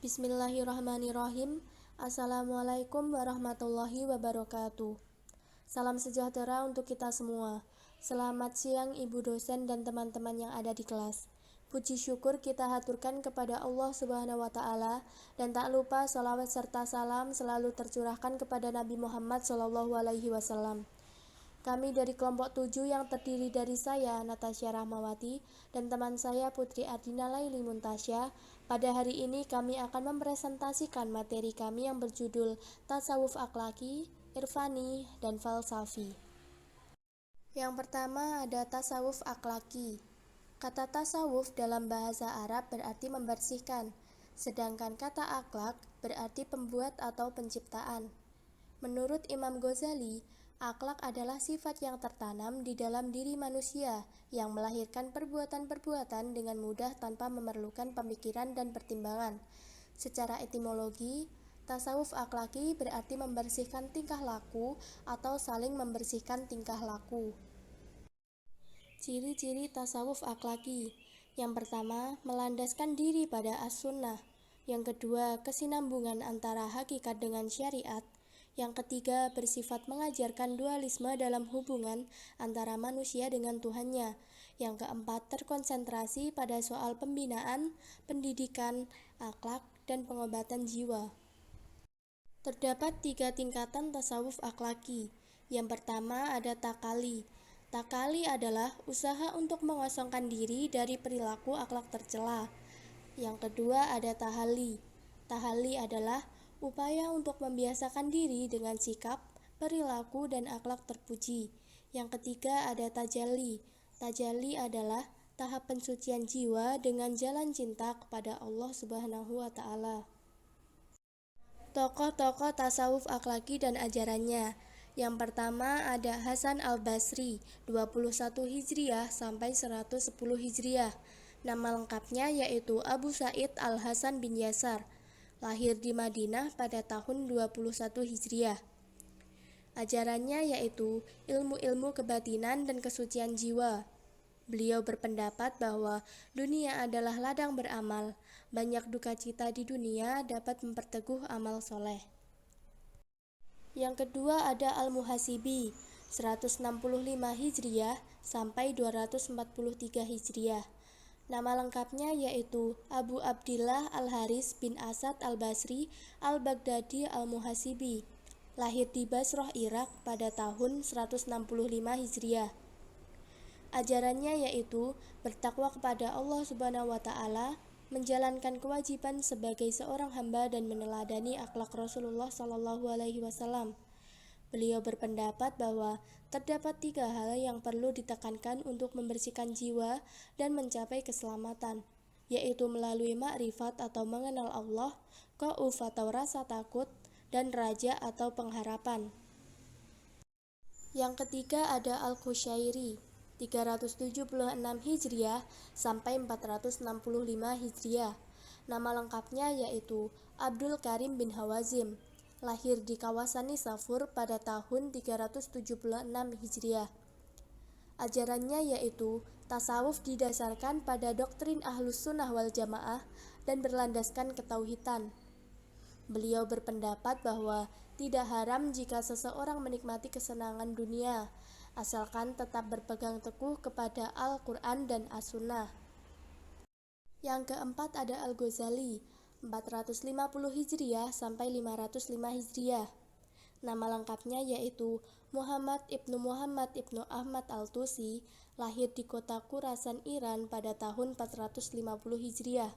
Bismillahirrahmanirrahim. Assalamualaikum warahmatullahi wabarakatuh. Salam sejahtera untuk kita semua. Selamat siang Ibu dosen dan teman-teman yang ada di kelas. Puji syukur kita haturkan kepada Allah Subhanahu wa Ta'ala, dan tak lupa sholawat serta salam selalu tercurahkan kepada Nabi Muhammad SAW. Kami dari kelompok 7 yang terdiri dari saya, Natasha Rahmawati, dan teman saya Putri Ardina Laili Muntasya. Pada hari ini kami akan mempresentasikan materi kami yang berjudul Tasawuf Akhlaki, Irfani, dan Falsafi. Yang pertama ada tasawuf akhlaki. Kata tasawuf dalam bahasa Arab berarti membersihkan, sedangkan kata akhlak berarti pembuat atau penciptaan. Menurut Imam Ghazali, akhlak adalah sifat yang tertanam di dalam diri manusia yang melahirkan perbuatan-perbuatan dengan mudah tanpa memerlukan pemikiran dan pertimbangan. Secara etimologi, tasawuf akhlaki berarti membersihkan tingkah laku atau saling membersihkan tingkah laku. Ciri-ciri tasawuf akhlaki. Yang pertama, melandaskan diri pada as-sunnah. Yang kedua, kesinambungan antara hakikat dengan syariat. Yang ketiga, bersifat mengajarkan dualisme dalam hubungan antara manusia dengan Tuhannya. Yang keempat, terkonsentrasi pada soal pembinaan, pendidikan, akhlak, dan pengobatan jiwa. Terdapat 3 tingkatan tasawuf akhlaki. Yang pertama ada takali. Takali adalah usaha untuk mengosongkan diri dari perilaku akhlak tercela. Yang kedua ada tahalli. Tahalli adalah upaya untuk membiasakan diri dengan sikap, perilaku, dan akhlak terpuji. Yang ketiga ada tajalli. Tajalli adalah tahap pensucian jiwa dengan jalan cinta kepada Allah Subhanahu wa Ta'ala. Tokoh-tokoh tasawuf akhlaki dan ajarannya. Yang pertama ada Hasan al-Basri, 21 Hijriah sampai 110 Hijriah. Nama lengkapnya yaitu Abu Sa'id al-Hasan bin Yasar. Lahir di Madinah pada tahun 21 Hijriah. Ajarannya yaitu ilmu-ilmu kebatinan dan kesucian jiwa. Beliau berpendapat bahwa dunia adalah ladang beramal. Banyak duka cita di dunia dapat memperteguh amal soleh. Yang kedua ada Al-Muhasibi, 165 Hijriah sampai 243 Hijriah. Nama lengkapnya yaitu Abu Abdillah Al-Haris bin Asad Al-Basri Al-Baghdadi Al-Muhasibi. Lahir di Basrah, Irak pada tahun 165 Hijriah. Ajarannya yaitu bertakwa kepada Allah Subhanahu wa Ta'ala, menjalankan kewajiban sebagai seorang hamba dan meneladani akhlak Rasulullah SAW. Beliau berpendapat bahwa terdapat 3 hal yang perlu ditekankan untuk membersihkan jiwa dan mencapai keselamatan, yaitu melalui makrifat atau mengenal Allah, khauf atau rasa takut, dan raja atau pengharapan. Yang ketiga ada Al-Qushairi, 376 Hijriah sampai 465 Hijriah. Nama lengkapnya yaitu Abdul Karim bin Hawazim. Lahir di kawasan Nisapur pada tahun 376 Hijriah. Ajarannya yaitu tasawuf didasarkan pada doktrin Ahlus Sunnah wal Jamaah dan berlandaskan ketauhidan. Beliau berpendapat bahwa tidak haram jika seseorang menikmati kesenangan dunia, asalkan tetap berpegang teguh kepada Al-Quran dan As-Sunnah. Yang keempat ada Al-Ghazali, 450 Hijriah sampai 505 Hijriah. Nama lengkapnya yaitu Muhammad ibnu Ahmad Al-Tusi, lahir di kota Khurasan, Iran pada tahun 450 Hijriah.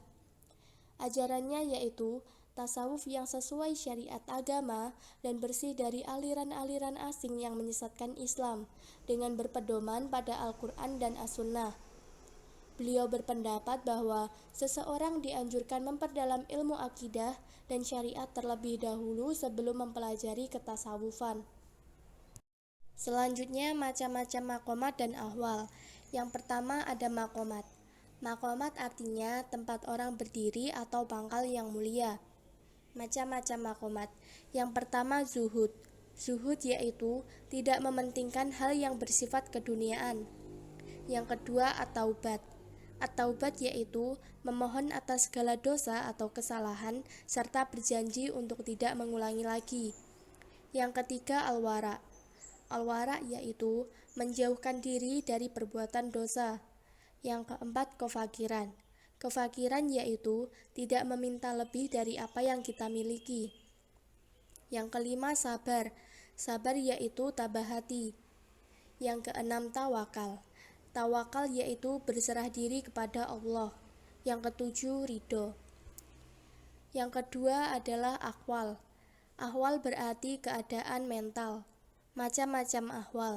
Ajarannya yaitu tasawuf yang sesuai syariat agama dan bersih dari aliran-aliran asing yang menyesatkan Islam dengan berpedoman pada Al-Quran dan As-Sunnah. Beliau berpendapat bahwa seseorang dianjurkan memperdalam ilmu akidah dan syariat terlebih dahulu sebelum mempelajari ketasawufan. Selanjutnya macam-macam makomat dan ahwal. Yang pertama ada makomat. Makomat artinya tempat orang berdiri atau pangkal yang mulia. Macam-macam makomat. Yang pertama zuhud. Zuhud yaitu tidak mementingkan hal yang bersifat keduniaan. Yang kedua at-taubat. At-taubat yaitu memohon atas segala dosa atau kesalahan serta berjanji untuk tidak mengulangi lagi. Yang ketiga al-wara. Al-wara yaitu menjauhkan diri dari perbuatan dosa. Yang keempat kefakiran. Kefakiran yaitu tidak meminta lebih dari apa yang kita miliki. Yang kelima sabar. Sabar yaitu tabah hati. Yang keenam tawakal. Tawakal yaitu berserah diri kepada Allah. Yang ketujuh ridho. Yang kedua adalah ahwal. Ahwal berarti keadaan mental. Macam-macam ahwal.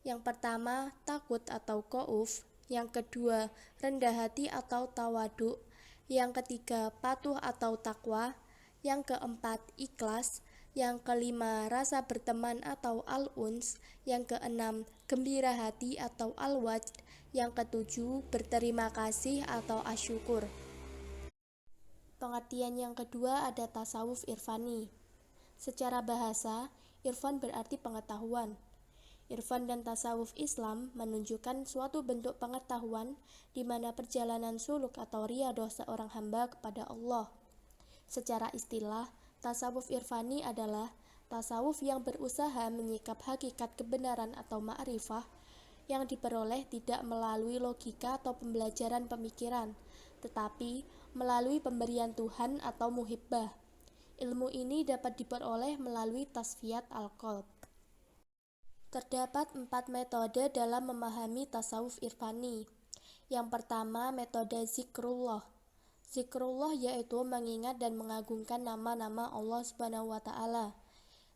Yang pertama takut atau khauf. Yang kedua rendah hati atau tawaduk. Yang ketiga patuh atau takwa. Yang keempat ikhlas. Yang kelima rasa berteman atau al-uns. Yang keenam gembira hati atau al-wajd. Yang ketujuh berterima kasih atau asyukur. Pengertian yang kedua ada tasawuf irfani. Secara bahasa, irfan berarti pengetahuan. Irfan dan tasawuf Islam menunjukkan suatu bentuk pengetahuan di mana perjalanan suluk atau riyadhah seorang hamba kepada Allah. Secara istilah, tasawuf irfani adalah tasawuf yang berusaha menyikap hakikat kebenaran atau ma'rifah yang diperoleh tidak melalui logika atau pembelajaran pemikiran, tetapi melalui pemberian Tuhan atau muhibbah. Ilmu ini dapat diperoleh melalui tasfiyat al-qalb. Terdapat 4 metode dalam memahami tasawuf irfani. Yang pertama, metode zikrullah. Zikrullah yaitu mengingat dan mengagungkan nama-nama Allah Subhanahu wa Ta'ala.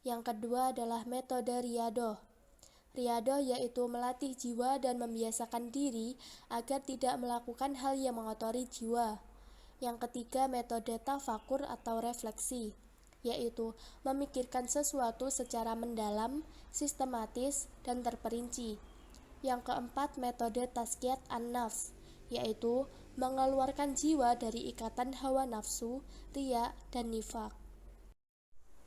Yang kedua adalah metode riyadhah. Riyadhah yaitu melatih jiwa dan membiasakan diri agar tidak melakukan hal yang mengotori jiwa. Yang ketiga, metode tafakur atau refleksi, yaitu memikirkan sesuatu secara mendalam, sistematis, dan terperinci. Yang keempat, metode tazkiyat an-nafs, yaitu mengeluarkan jiwa dari ikatan hawa nafsu, riya, dan nifaq.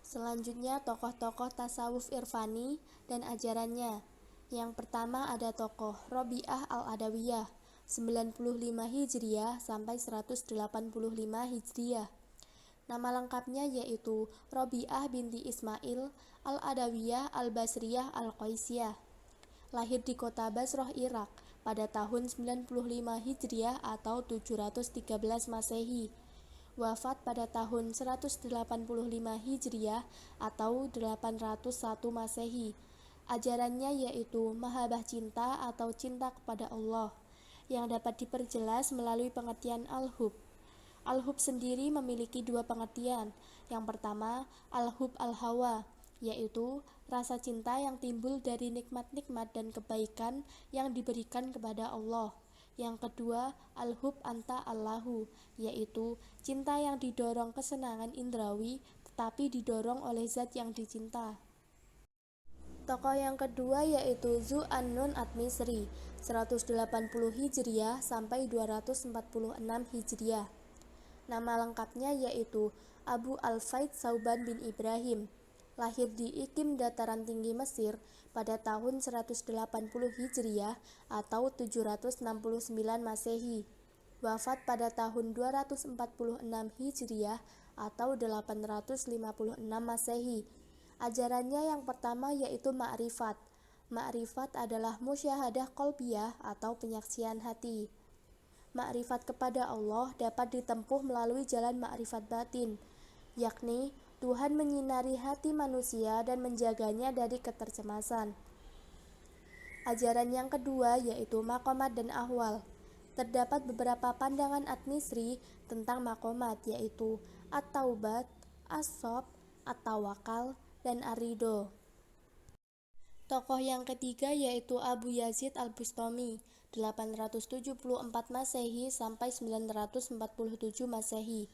Selanjutnya, tokoh-tokoh tasawuf irfani dan ajarannya. Yang pertama ada tokoh Robi'ah al-Adawiyah, 95 Hijriah sampai 185 Hijriah. Nama lengkapnya yaitu Robi'ah binti Ismail al-Adawiyah al-Basriyah al-Qaisiyah. Lahir di kota Basrah, Irak pada tahun 95 Hijriah atau 713 Masehi. Wafat pada tahun 185 Hijriah atau 801 Masehi. Ajarannya yaitu mahabbah cinta atau cinta kepada Allah, yang dapat diperjelas melalui pengertian al-hub. Al-hub sendiri memiliki 2 pengertian. Yang pertama, al-hub al-hawa, yaitu rasa cinta yang timbul dari nikmat-nikmat dan kebaikan yang diberikan kepada Allah. Yang kedua, al-hub anta Allahu, yaitu cinta yang didorong kesenangan indrawi tetapi didorong oleh zat yang dicinta. Tokoh yang kedua yaitu Zu-an-Nun at-Misri, 180 Hijriah sampai 246 Hijriah. Nama lengkapnya yaitu Abu al-Faid Sauban bin Ibrahim. Lahir di Ikim dataran tinggi Mesir pada tahun 180 Hijriah atau 769 Masehi. Wafat pada tahun 246 Hijriah atau 856 Masehi. Ajarannya yang pertama yaitu ma'rifat. Ma'rifat adalah musyahadah qalbiyah atau penyaksian hati. Ma'rifat kepada Allah dapat ditempuh melalui jalan ma'rifat batin, yakni Tuhan menyinari hati manusia dan menjaganya dari ketercemasan. Ajaran yang kedua yaitu maqamat dan ahwal. Terdapat beberapa pandangan at-Misri tentang maqamat yaitu at-taubat, as-sob, at-tawakal, dan ar-ridho. Tokoh yang ketiga yaitu Abu Yazid al-Bustami, 874 Masehi sampai 947 Masehi.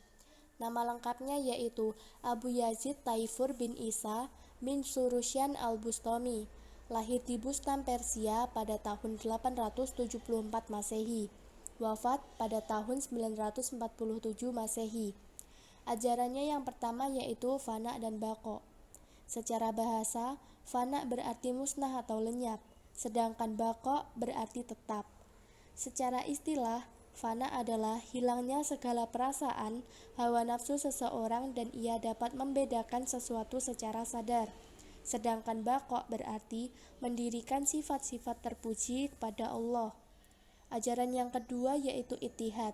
Nama lengkapnya yaitu Abu Yazid Taifur bin Isa bin Surusyan al-Bustami. Lahir di Bustam, Persia pada tahun 874 Masehi. Wafat pada tahun 947 Masehi. Ajarannya yang pertama yaitu fana dan baqo. Secara bahasa, fana berarti musnah atau lenyap, sedangkan baqo berarti tetap. Secara istilah, Fana adalah hilangnya segala perasaan, hawa nafsu seseorang dan ia dapat membedakan sesuatu secara sadar. Sedangkan baqo berarti mendirikan sifat-sifat terpuji kepada Allah. Ajaran yang kedua yaitu ittihad.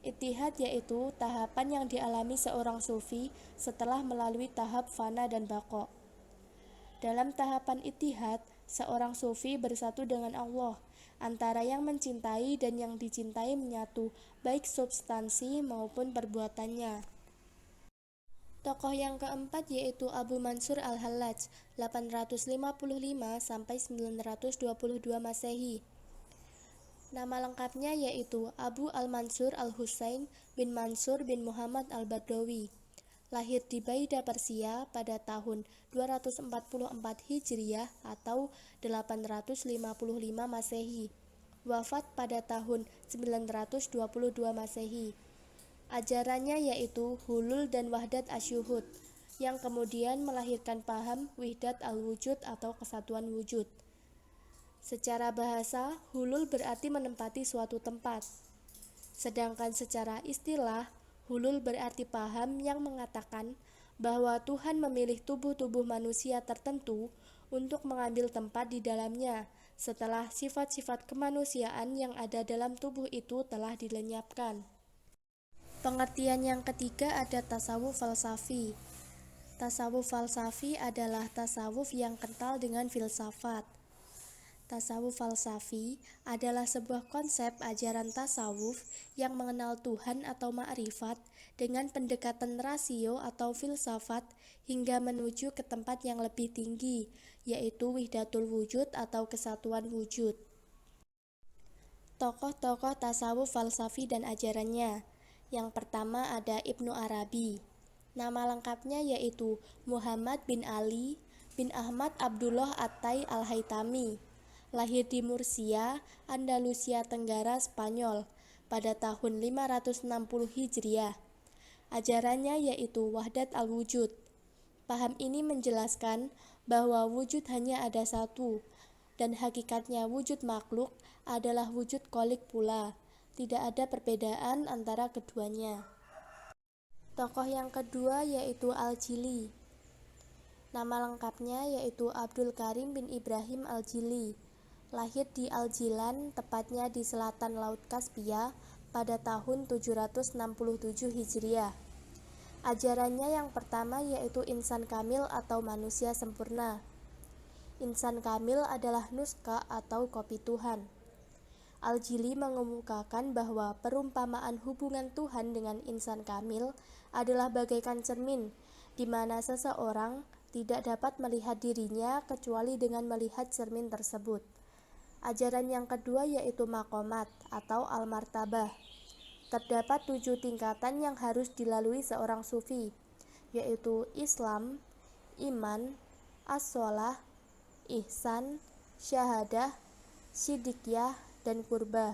Ittihad yaitu tahapan yang dialami seorang sufi setelah melalui tahap fana dan baqo. Dalam tahapan ittihad, seorang sufi bersatu dengan Allah, antara yang mencintai dan yang dicintai menyatu, baik substansi maupun perbuatannya. Tokoh yang keempat yaitu Abu Mansur Al-Hallaj, 855-922 Masehi. Nama lengkapnya yaitu Abu Al-Mansur Al-Husain bin Mansur bin Muhammad Al-Bardawi. Lahir di Baida, Persia pada tahun 244 Hijriah atau 855 Masehi. Wafat pada tahun 922 Masehi. Ajarannya yaitu hulul dan wahdat asyuhud, yang kemudian melahirkan paham wihdat al-wujud atau kesatuan wujud. Secara bahasa, hulul berarti menempati suatu tempat. Sedangkan secara istilah, hulul berarti paham yang mengatakan bahwa Tuhan memilih tubuh-tubuh manusia tertentu untuk mengambil tempat di dalamnya setelah sifat-sifat kemanusiaan yang ada dalam tubuh itu telah dilenyapkan. Pengertian yang ketiga ada tasawuf falsafi. Tasawuf falsafi adalah tasawuf yang kental dengan filsafat. Tasawuf falsafi adalah sebuah konsep ajaran tasawuf yang mengenal Tuhan atau ma'rifat dengan pendekatan rasio atau filsafat hingga menuju ke tempat yang lebih tinggi, yaitu wihdatul wujud atau kesatuan wujud. Tokoh-tokoh tasawuf falsafi dan ajarannya. Yang pertama ada Ibnu Arabi. Nama lengkapnya yaitu Muhammad bin Ali bin Ahmad Abdullah Attai Al-Haytami. Lahir di Murcia, Andalusia Tenggara, Spanyol pada tahun 560 Hijriah. Ajarannya yaitu wahdat al-wujud. Paham ini menjelaskan bahwa wujud hanya ada satu, dan hakikatnya wujud makhluk adalah wujud kholik pula. Tidak ada perbedaan antara keduanya. Tokoh yang kedua yaitu Al-Jili. Nama lengkapnya yaitu Abdul Karim bin Ibrahim Al-Jili. Lahir di Al-Jilan, tepatnya di selatan Laut Kaspia, pada tahun 767 Hijriah. Ajarannya yang pertama yaitu insan kamil atau manusia sempurna. Insan kamil adalah nuska atau kopi Tuhan. Al-Jili mengemukakan bahwa perumpamaan hubungan Tuhan dengan insan kamil adalah bagaikan cermin, di mana seseorang tidak dapat melihat dirinya kecuali dengan melihat cermin tersebut. Ajaran yang kedua yaitu maqamat atau al-martabah. Terdapat 7 tingkatan yang harus dilalui seorang sufi, yaitu Islam, iman, as-sholah, ihsan, syahadah, siddiqyah, dan kurbah.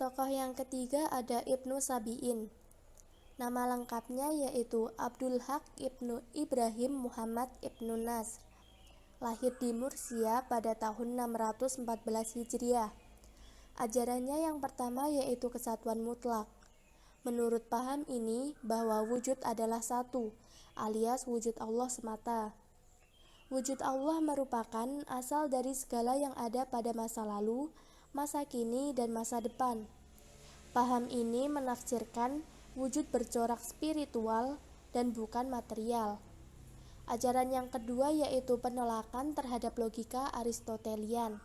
Tokoh yang ketiga ada Ibnu Sabi'in. Nama lengkapnya yaitu Abdul Haq Ibnu Ibrahim Muhammad Ibnu Nasr. Lahir di Murcia pada tahun 614 Hijriah. Ajarannya yang pertama yaitu kesatuan mutlak. Menurut paham ini bahwa wujud adalah satu, alias wujud Allah semata. Wujud Allah merupakan asal dari segala yang ada pada masa lalu, masa kini, dan masa depan. Paham ini menafsirkan wujud bercorak spiritual dan bukan material. Ajaran yang kedua yaitu penolakan terhadap logika Aristotelian.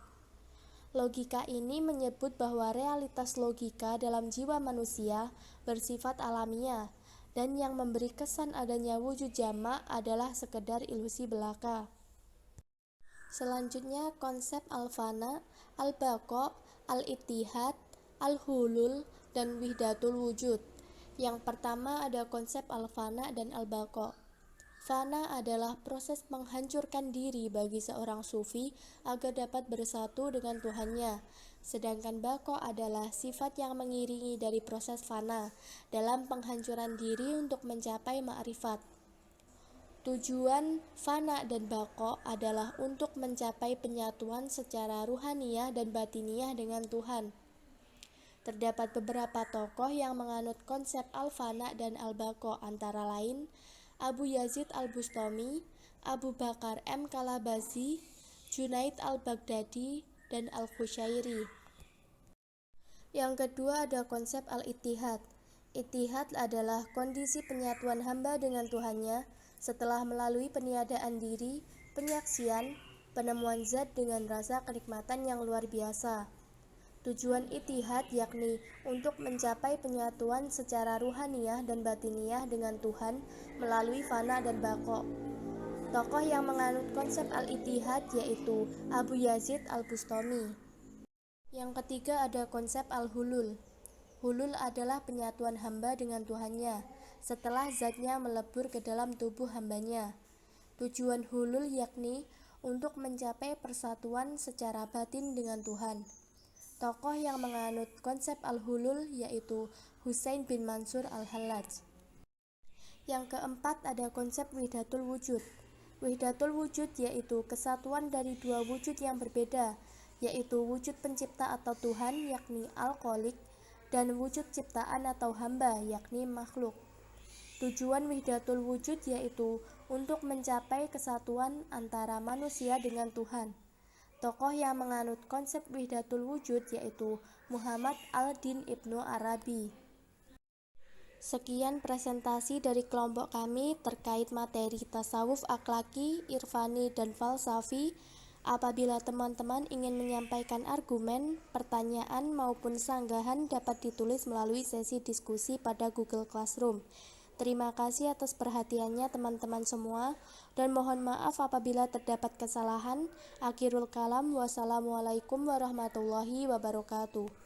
Logika ini menyebut bahwa realitas logika dalam jiwa manusia bersifat alamiah, dan yang memberi kesan adanya wujud jamak adalah sekedar ilusi belaka. Selanjutnya konsep al-fana, al-baqo, al-ittihad, al-hulul, dan wihdatul wujud. Yang pertama ada konsep al-fana dan al-baqo. Fana adalah proses menghancurkan diri bagi seorang sufi agar dapat bersatu dengan Tuhannya. Sedangkan baqo adalah sifat yang mengiringi dari proses fana dalam penghancuran diri untuk mencapai ma'rifat. Tujuan fana dan baqo adalah untuk mencapai penyatuan secara ruhaniyah dan batiniyah dengan Tuhan. Terdapat beberapa tokoh yang menganut konsep al-fana dan al-baqa, antara lain Abu Yazid al-Bustami, Abu Bakar M. Kalabazi, Junaid al-Baghdadi, dan al-Qushairi. Yang kedua ada konsep al-ittihad. Ittihad adalah kondisi penyatuan hamba dengan Tuhannya setelah melalui peniadaan diri, penyaksian, penemuan zat dengan rasa kenikmatan yang luar biasa. Tujuan ittihad yakni untuk mencapai penyatuan secara ruhaniyah dan batiniah dengan Tuhan melalui fana dan baqo. Tokoh yang menganut konsep al-ittihad yaitu Abu Yazid al-Bustami. Yang ketiga ada konsep al-hulul. Hulul adalah penyatuan hamba dengan Tuhannya setelah zatnya melebur ke dalam tubuh hambanya. Tujuan hulul yakni untuk mencapai persatuan secara batin dengan Tuhan. Tokoh yang menganut konsep al-hulul yaitu Husain bin Mansur al-Hallaj. Yang keempat ada konsep wihdatul wujud. Wihdatul wujud yaitu kesatuan dari dua wujud yang berbeda, yaitu wujud pencipta atau Tuhan yakni al-Khaliq dan wujud ciptaan atau hamba yakni makhluk. Tujuan wihdatul wujud yaitu untuk mencapai kesatuan antara manusia dengan Tuhan. Tokoh yang menganut konsep wihdatul wujud yaitu Muhammad al-Din Ibnu Arabi. Sekian presentasi dari kelompok kami terkait materi tasawuf akhlaki, irfani, dan falsafi. Apabila teman-teman ingin menyampaikan argumen, pertanyaan, maupun sanggahan dapat ditulis melalui sesi diskusi pada Google Classroom. Terima kasih atas perhatiannya teman-teman semua, dan mohon maaf apabila terdapat kesalahan. Akhirul kalam, wassalamualaikum warahmatullahi wabarakatuh.